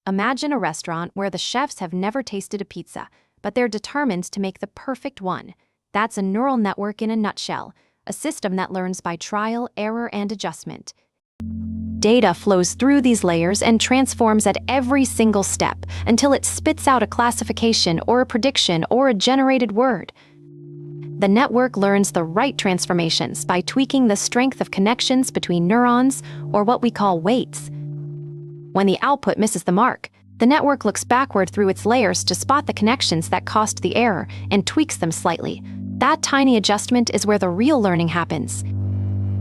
Imagine a restaurant where the chefs have never tasted a pizza, but they're determined to make the perfect one. That's a neural network in a nutshell, a system that learns by trial, error, and adjustment. Data flows through these layers and transforms at every single step until it spits out a classification or a prediction or a generated word. The network learns the right transformations by tweaking the strength of connections between neurons, or what we call weights. When the output misses the mark, the network looks backward through its layers to spot the connections that caused the error and tweaks them slightly. That tiny adjustment is where the real learning happens.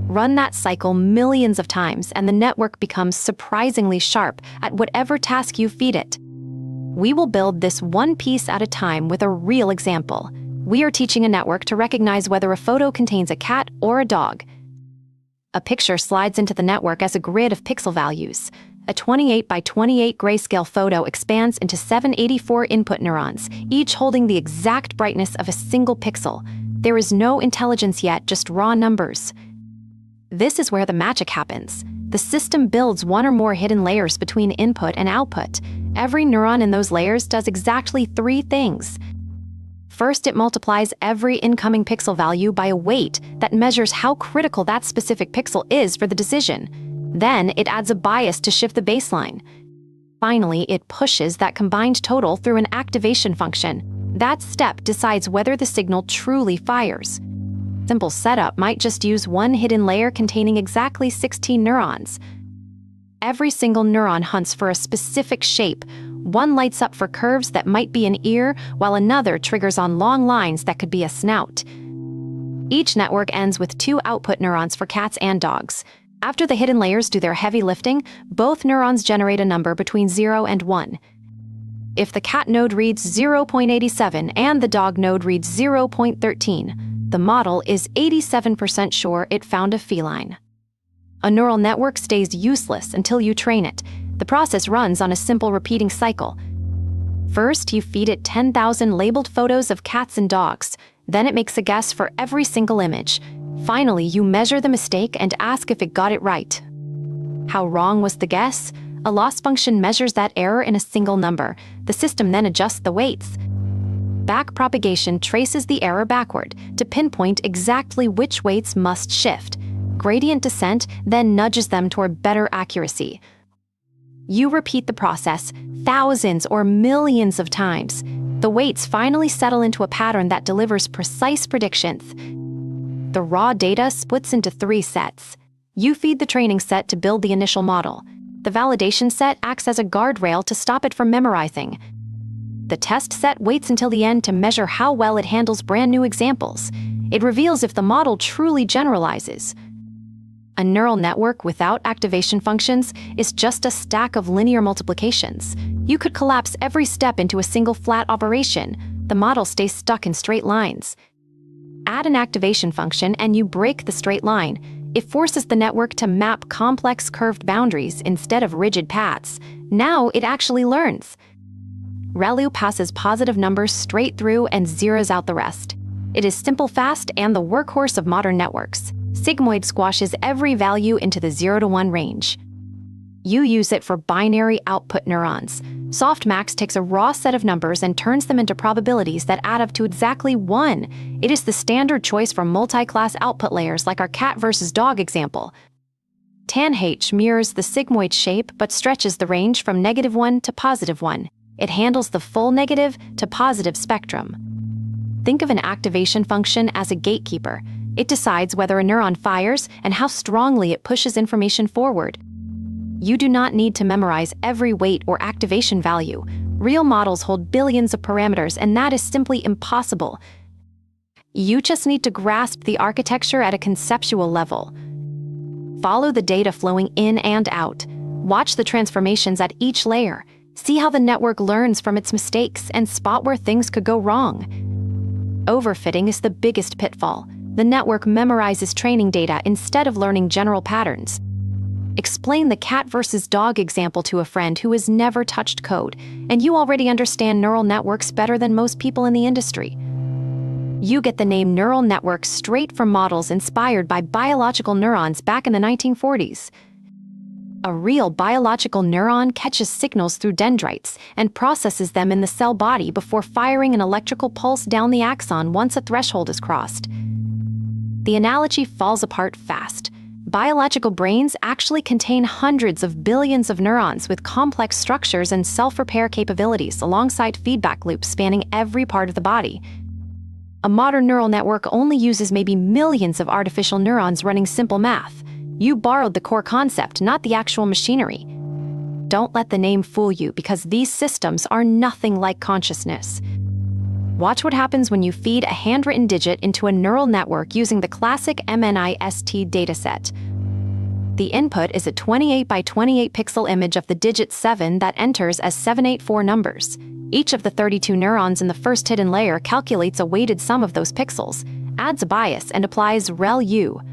Run that cycle millions of times and the network becomes surprisingly sharp at whatever task you feed it. We will build this one piece at a time with a real example. We are teaching a network to recognize whether a photo contains a cat or a dog. A picture slides into the network as a grid of pixel values. A 28 by 28 grayscale photo expands into 784 input neurons, each holding the exact brightness of a single pixel. There is no intelligence yet, just raw numbers. This is where the magic happens. The system builds one or more hidden layers between input and output. Every neuron in those layers does exactly three things. First, it multiplies every incoming pixel value by a weight that measures how critical that specific pixel is for the decision. Then, it adds a bias to shift the baseline. Finally, it pushes that combined total through an activation function. That step decides whether the signal truly fires. Simple setup might just use one hidden layer containing exactly 16 neurons. Every single neuron hunts for a specific shape. One lights up for curves that might be an ear, while another triggers on long lines that could be a snout. Each network ends with two output neurons for cats and dogs. After the hidden layers do their heavy lifting, both neurons generate a number between 0 and 1. If the cat node reads 0.87 and the dog node reads 0.13, the model is 87% sure it found a feline. A neural network stays useless until you train it. The process runs on a simple repeating cycle. First, you feed it 10,000 labeled photos of cats and dogs. Then it makes a guess for every single image. Finally, you measure the mistake and ask if it got it right. How wrong was the guess? A loss function measures that error in a single number. The system then adjusts the weights. Backpropagation traces the error backward to pinpoint exactly which weights must shift. Gradient descent then nudges them toward better accuracy. You repeat the process thousands or millions of times. The weights finally settle into a pattern that delivers precise predictions. The raw data splits into three sets. You feed the training set to build the initial model. The validation set acts as a guardrail to stop it from memorizing. The test set waits until the end to measure how well it handles brand new examples. It reveals if the model truly generalizes. A neural network without activation functions is just a stack of linear multiplications. You could collapse every step into a single flat operation. The model stays stuck in straight lines. Add an activation function and you break the straight line. It forces the network to map complex curved boundaries instead of rigid paths. Now it actually learns. ReLU passes positive numbers straight through and zeroes out the rest. It is simple, fast, and the workhorse of modern networks. Sigmoid squashes every value into the 0 to 1 range. You use it for binary output neurons. Softmax takes a raw set of numbers and turns them into probabilities that add up to exactly 1. It is the standard choice for multi-class output layers like our cat versus dog example. TANH mirrors the sigmoid shape but stretches the range from -1 to +1. It handles the full negative to positive spectrum. Think of an activation function as a gatekeeper. It decides whether a neuron fires and how strongly it pushes information forward. You do not need to memorize every weight or activation value. Real models hold billions of parameters, and that is simply impossible. You just need to grasp the architecture at a conceptual level. Follow the data flowing in and out. Watch the transformations at each layer. See how the network learns from its mistakes and spot where things could go wrong. Overfitting is the biggest pitfall. The network memorizes training data instead of learning general patterns. Explain the cat versus dog example to a friend who has never touched code, and you already understand neural networks better than most people in the industry. You get the name neural network straight from models inspired by biological neurons back in the 1940s. A real biological neuron catches signals through dendrites and processes them in the cell body before firing an electrical pulse down the axon once a threshold is crossed. The analogy falls apart fast. Biological brains actually contain hundreds of billions of neurons with complex structures and self-repair capabilities alongside feedback loops spanning every part of the body. A modern neural network only uses maybe millions of artificial neurons running simple math. You borrowed the core concept, not the actual machinery. Don't let the name fool you, because these systems are nothing like consciousness. Watch what happens when you feed a handwritten digit into a neural network using the classic MNIST dataset. The input is a 28 by 28 pixel image of the digit 7 that enters as 784 numbers. Each of the 32 neurons in the first hidden layer calculates a weighted sum of those pixels, adds a bias, and applies ReLU.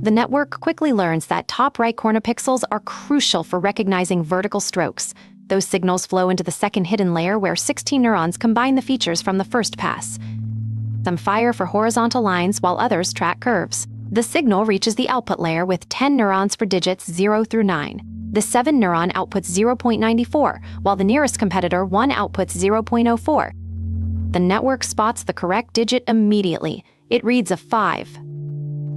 The network quickly learns that top right corner pixels are crucial for recognizing vertical strokes. Those signals flow into the second hidden layer where 16 neurons combine the features from the first pass. Some fire for horizontal lines while others track curves. The signal reaches the output layer with 10 neurons for digits 0 through 9. The 7 neuron outputs 0.94, while the nearest competitor 1 outputs 0.04. The network spots the correct digit immediately. It reads a 5.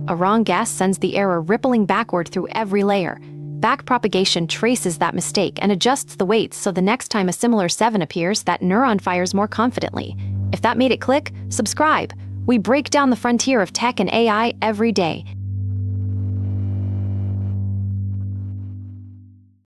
A wrong guess sends the error rippling backward through every layer. Backpropagation traces that mistake and adjusts the weights so the next time a similar 7 appears, that neuron fires more confidently. If that made it click, subscribe. We break down the frontier of tech and AI every day.